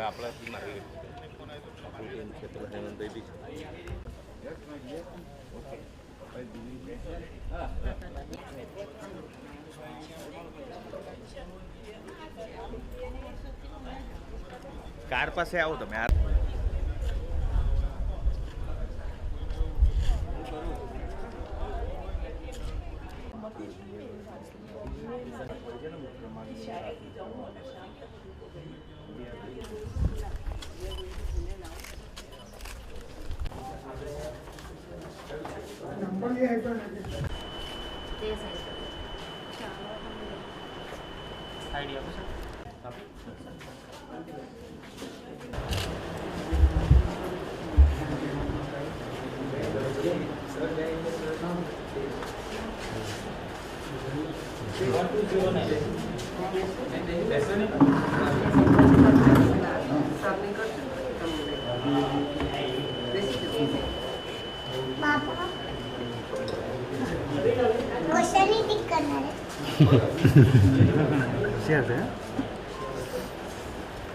આપણાથી મારી છે પેલા હેમંતભાઈ બી કાર પાસે આવો તમે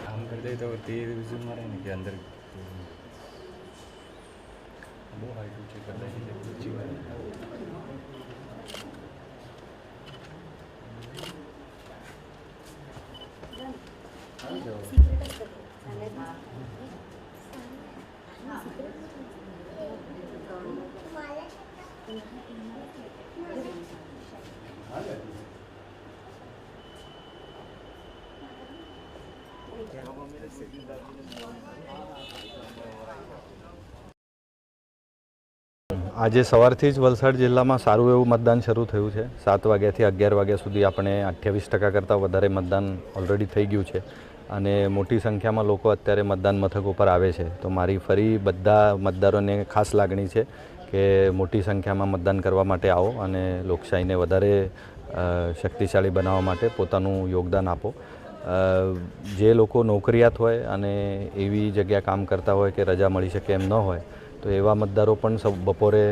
काम करते तो तेज विजुअल मारे ना कि अंदर वो हाइट ऊंची कर देंगे ऊंची આજે સવારથી જ વલસાડ જિલ્લામાં સારું એવું મતદાન શરૂ થયું છે. 7 વાગ્યાથી 11 વાગ્યા સુધી આપણે 28% કરતાં વધારે મતદાન ઓલરેડી થઈ ગયું છે અને મોટી સંખ્યામાં લોકો અત્યારે મતદાન મથક ઉપર આવે છે. તો મારી ફરી બધા મતદારોને ખાસ લાગણી છે કે મોટી સંખ્યામાં મતદાન કરવા માટે આવો અને લોકશાહીને વધારે શક્તિશાળી બનાવવા માટે પોતાનું યોગદાન આપો. જે લોકો નોકરિયાત હોય અને એવી જગ્યા કામ કરતા હોય કે રજા મળી શકે એમ ન હોય તો એવા મતદારો પણ બપોરે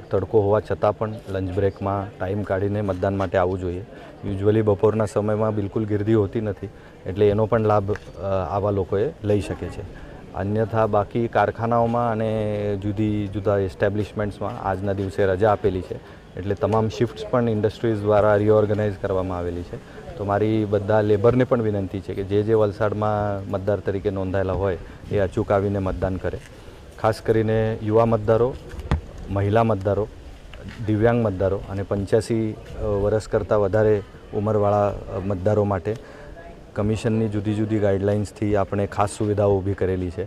તડકો હોવા છતાં પણ લંચ બ્રેકમાં ટાઈમ કાઢીને મતદાન માટે આવવું જોઈએ. યુઝ્યુઅલી બપોરના સમયમાં બિલકુલ ગીર્દી હોતી નથી એટલે એનો પણ લાભ આવા લોકોએ લઈ શકે છે. અન્યથા બાકી કારખાનાઓમાં અને જુદા એસ્ટેબ્લિશમેન્ટ્સમાં આજના દિવસે રજા આપેલી છે એટલે તમામ શિફ્ટ્સ પણ ઇન્ડસ્ટ્રીઝ દ્વારા રિઓર્ગનાઇઝ કરવામાં આવેલી છે. તો મારી બધા લેબરને પણ વિનંતી છે કે જે વલસાડમાં મતદાર તરીકે નોંધાયેલા હોય એ અચૂક આવીને મતદાન કરે. ખાસ કરીને યુવા મતદારો, મહિલા મતદારો, દિવ્યાંગ મતદારો અને 85 વર્ષ કરતાં વધારે ઉંમરવાળા મતદારો માટે કમિશનની જુદી જુદી ગાઈડલાઇન્સથી આપણે ખાસ સુવિધાઓ ઊભી કરેલી છે.